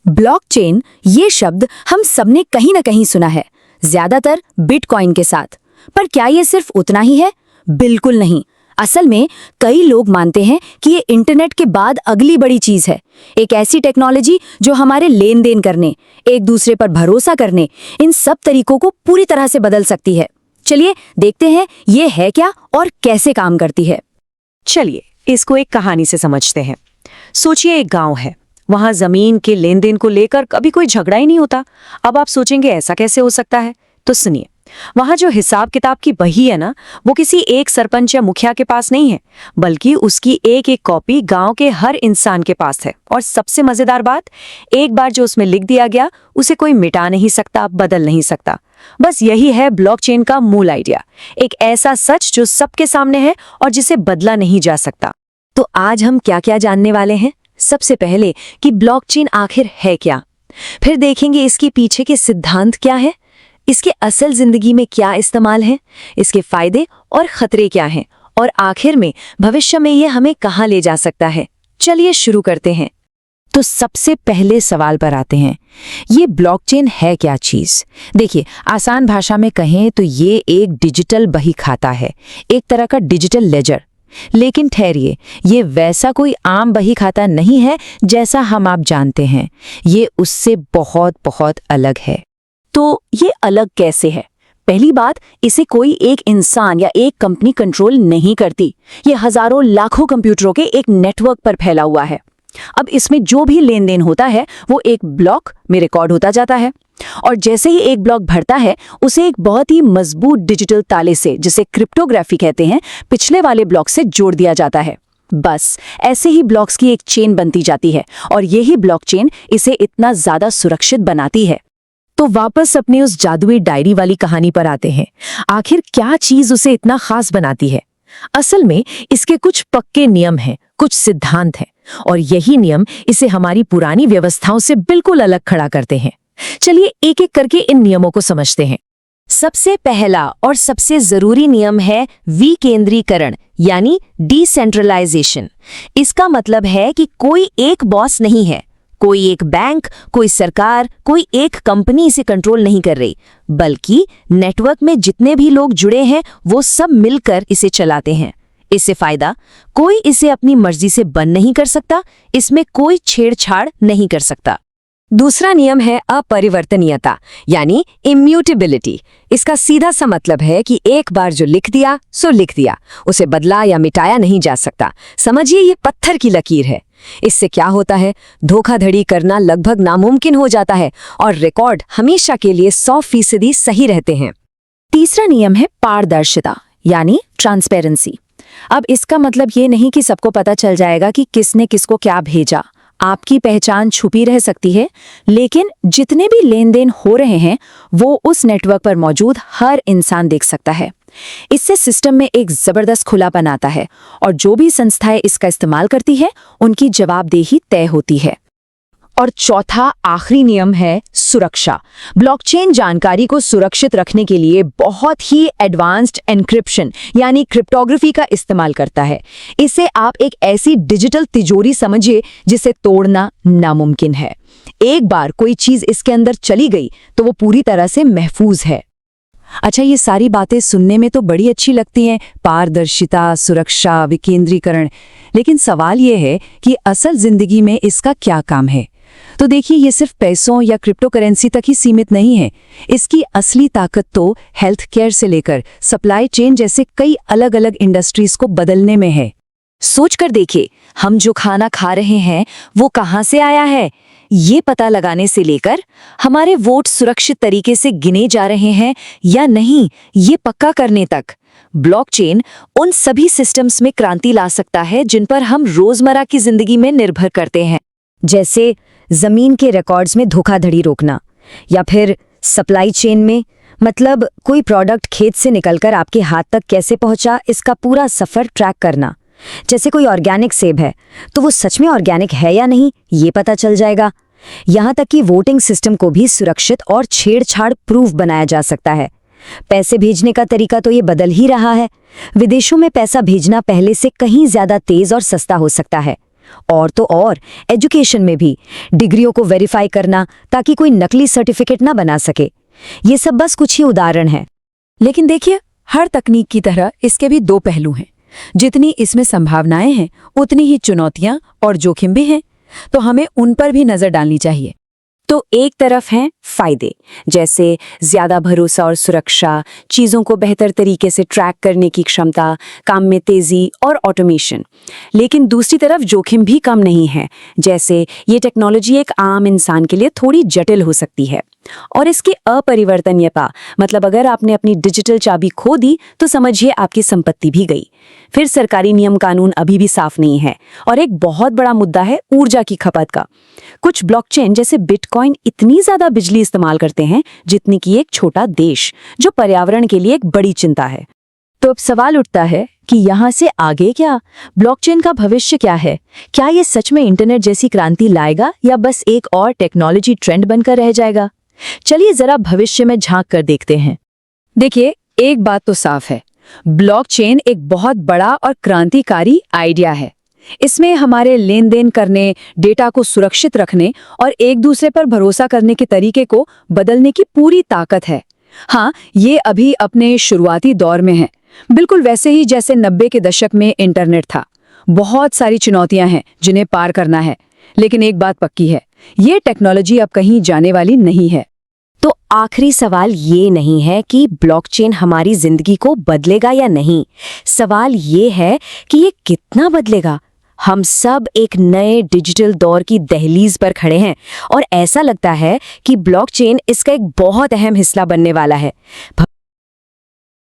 Blockchain ये शब्द हम सबने कहीं ना कहीं सुना है, ज्यादातर बिटकॉइन के साथ। पर क्या ये सिर्फ उतना ही है? बिल्कुल नहीं। असल में कई लोग मानते हैं कि ये इंटरनेट के बाद अगली बड़ी चीज है, एक ऐसी टेक्नोलॉजी जो हमारे लेन देन करने, एक दूसरे पर भरोसा करने, इन सब तरीकों को पूरी तरह से बदल सकती है। चलिए देखते हैं ये है क्या और कैसे काम करती है। चलिए इसको एक कहानी से समझते हैं। सोचिए एक गांव है, वहां जमीन के लेन देन को लेकर कभी कोई झगड़ा ही नहीं होता। अब आप सोचेंगे ऐसा कैसे हो सकता है? तो सुनिए, वहां जो हिसाब किताब की बही है ना, वो किसी एक सरपंच या मुखिया के पास नहीं है, बल्कि उसकी एक एक कॉपी गांव के हर इंसान के पास है। और सबसे मजेदार बात, एक बार जो उसमें लिख दिया गया उसे कोई मिटा नहीं सकता, बदल नहीं सकता। बस यही है ब्लॉकचेन का मूल आइडिया, एक ऐसा सच जो सबके सामने है और जिसे बदला नहीं जा सकता। तो आज हम क्या क्या जानने वाले हैं? सबसे पहले कि ब्लॉकचेन आखिर है क्या, फिर देखेंगे इसके पीछे के सिद्धांत क्या है, इसके असल जिंदगी में क्या इस्तेमाल है, इसके फायदे और खतरे क्या हैं, और आखिर में भविष्य में ये हमें कहाँ ले जा सकता है। चलिए शुरू करते हैं। तो सबसे पहले सवाल पर आते हैं, ये ब्लॉकचेन है क्या चीज? देखिए, आसान भाषा में कहें तो ये एक डिजिटल बही खाता है, एक तरह का डिजिटल लेजर। लेकिन ठहरिए, ये वैसा कोई आम बही खाता नहीं है जैसा हम आप जानते हैं, ये उससे बहुत बहुत अलग है। तो ये अलग कैसे है? पहली बात, इसे कोई एक इंसान या एक कंपनी कंट्रोल नहीं करती। ये हजारों लाखों कंप्यूटरों के एक नेटवर्क पर फैला हुआ है। अब इसमें जो भी लेन देन होता है वो एक ब्लॉक में रिकॉर्ड होता जाता है, और जैसे ही एक ब्लॉक भरता है उसे एक बहुत ही मजबूत डिजिटल ताले से, जिसे क्रिप्टोग्राफी कहते हैं, पिछले वाले ब्लॉक से जोड़ दिया जाता है। बस ऐसे ही ब्लॉक्स की एक चेन बनती जाती है, और यही ब्लॉकचेन इसे इतना ज्यादा सुरक्षित बनाती है। तो वापस अपनी उस जादुई डायरी वाली कहानी पर आते हैं। आखिर क्या चीज उसे इतना खास बनाती है? असल में इसके कुछ पक्के नियम हैं, कुछ सिद्धांत हैं, और यही नियम इसे हमारी पुरानी व्यवस्थाओं से बिल्कुल अलग खड़ा करते हैं। चलिए एक एक करके इन नियमों को समझते हैं। सबसे पहला और सबसे जरूरी नियम है विकेंद्रीकरण, यानी डिसेंट्रलाइजेशन। इसका मतलब है कि कोई एक बॉस नहीं है, कोई एक बैंक, कोई सरकार, कोई एक कंपनी इसे कंट्रोल नहीं कर रही, बल्कि नेटवर्क में जितने भी लोग जुड़े हैं वो सब मिलकर इसे चलाते हैं। इससे फायदा, कोई इसे अपनी मर्जी से बंद नहीं कर सकता, इसमें कोई छेड़छाड़ नहीं कर सकता। दूसरा नियम है अपरिवर्तनीयता, यानी इम्यूटेबिलिटी। इसका सीधा सा मतलब है कि एक बार जो लिख दिया सो लिख दिया, उसे बदला या मिटाया नहीं जा सकता। समझिए ये पत्थर की लकीर है। इससे क्या होता है, धोखाधड़ी करना लगभग नामुमकिन हो जाता है और रिकॉर्ड हमेशा के लिए 100% सही रहते हैं। तीसरा नियम है पारदर्शिता, यानी ट्रांसपेरेंसी। अब इसका मतलब ये नहीं कि सबको पता चल जाएगा कि किसने किसको क्या भेजा। आपकी पहचान छुपी रह सकती है, लेकिन जितने भी लेन देन हो रहे हैं वो उस नेटवर्क पर मौजूद हर इंसान देख सकता है। इससे सिस्टम में एक जबरदस्त खुलापन आता है, और जो भी संस्थाएं इसका इस्तेमाल करती है उनकी जवाबदेही तय होती है। और चौथा आखिरी नियम है सुरक्षा। ब्लॉकचेन जानकारी को सुरक्षित रखने के लिए बहुत ही एडवांस्ड एन्क्रिप्शन, यानी क्रिप्टोग्राफी का इस्तेमाल करता है। इसे आप एक ऐसी डिजिटल तिजोरी समझिए जिसे तोड़ना नामुमकिन है। एक बार कोई चीज इसके अंदर चली गई तो वो पूरी तरह से महफूज है। अच्छा, ये सारी बातें सुनने में तो बड़ी अच्छी लगती हैं, पारदर्शिता, सुरक्षा, विकेंद्रीकरण, लेकिन सवाल ये है कि असल जिंदगी में इसका क्या काम है? तो देखिए, ये सिर्फ पैसों या क्रिप्टो करेंसी तक ही सीमित नहीं है। इसकी असली ताकत तो हेल्थ केयर से लेकर सप्लाई चेन जैसे कई अलग अलग इंडस्ट्रीज को बदलने में है। सोचकर देखिए, हम जो खाना खा रहे हैं वो कहाँ से आया है, ये पता लगाने से लेकर हमारे वोट सुरक्षित तरीके से गिने जा रहे हैं या नहीं, ये पक्का करने तक ब्लॉकचेन उन सभी सिस्टम्स में क्रांति ला सकता है जिन पर हम रोजमर्रा की जिंदगी में निर्भर करते हैं, जैसे जमीन के रिकॉर्ड्स में धोखाधड़ी रोकना, या फिर सप्लाई चेन में, मतलब कोई प्रोडक्ट खेत से निकलकर आपके हाथ तक कैसे पहुंचा इसका पूरा सफर ट्रैक करना। जैसे कोई ऑर्गेनिक सेब है तो वो सच में ऑर्गेनिक है या नहीं, ये पता चल जाएगा। यहाँ तक कि वोटिंग सिस्टम को भी सुरक्षित और छेड़छाड़ प्रूफ बनाया जा सकता है। पैसे भेजने का तरीका तो ये बदल ही रहा है। विदेशों में पैसा भेजना पहले से कहीं ज्यादा तेज और सस्ता हो सकता है। और तो और एजुकेशन में भी डिग्रियों को वेरीफाई करना ताकि कोई नकली सर्टिफिकेट ना बना सके। ये सब बस कुछ ही उदाहरण हैं। लेकिन देखिए, हर तकनीक की तरह इसके भी दो पहलू हैं। जितनी इसमें संभावनाएं हैं उतनी ही चुनौतियां और जोखिम भी हैं, तो हमें उन पर भी नजर डालनी चाहिए। तो एक तरफ हैं फायदे, जैसे ज्यादा भरोसा और सुरक्षा, चीजों को बेहतर तरीके से ट्रैक करने की क्षमता, काम में तेजी और ऑटोमेशन। लेकिन दूसरी तरफ जोखिम भी कम नहीं है, जैसे ये टेक्नोलॉजी एक आम इंसान के लिए थोड़ी जटिल हो सकती है। और इसकी अपरिवर्तनीयता, मतलब अगर आपने अपनी डिजिटल चाबी खो दी तो समझिए आपकी संपत्ति भी गई। फिर सरकारी नियम कानून अभी भी साफ नहीं है, और एक बहुत बड़ा मुद्दा है ऊर्जा की खपत का। कुछ ब्लॉकचेन जैसे बिटकॉइन इतनी ज्यादा बिजली इस्तेमाल करते हैं जितनी कि एक छोटा देश, जो पर्यावरण के लिए एक बड़ी चिंता है। तो अब सवाल उठता है कि यहाँ से आगे क्या? ब्लॉकचेन का भविष्य क्या है? क्या ये सच में इंटरनेट जैसी क्रांति लाएगा या बस एक और टेक्नोलॉजी ट्रेंड बनकर रह जाएगा? चलिए जरा भविष्य में झांक कर देखते हैं। देखिए, एक बात तो साफ है, ब्लॉकचेन एक बहुत बड़ा और क्रांतिकारी आइडिया है। इसमें हमारे लेन देन करने, डेटा को सुरक्षित रखने और एक दूसरे पर भरोसा करने के तरीके को बदलने की पूरी ताकत है। हाँ, ये अभी अपने शुरुआती दौर में है, बिल्कुल वैसे ही जैसे 90 के दशक में इंटरनेट था। बहुत सारी चुनौतियां हैं जिन्हें पार करना है, लेकिन एक बात पक्की है, ये टेक्नोलॉजी अब कहीं जाने वाली नहीं है। तो आखिरी सवाल ये नहीं है कि ब्लॉकचेन हमारी जिंदगी को बदलेगा या नहीं। सवाल ये है कि ये कितना बदलेगा। हम सब एक नए डिजिटल दौर की दहलीज पर खड़े हैं और ऐसा लगता है कि ब्लॉकचेन इसका एक बहुत अहम हिस्सा बनने वाला है।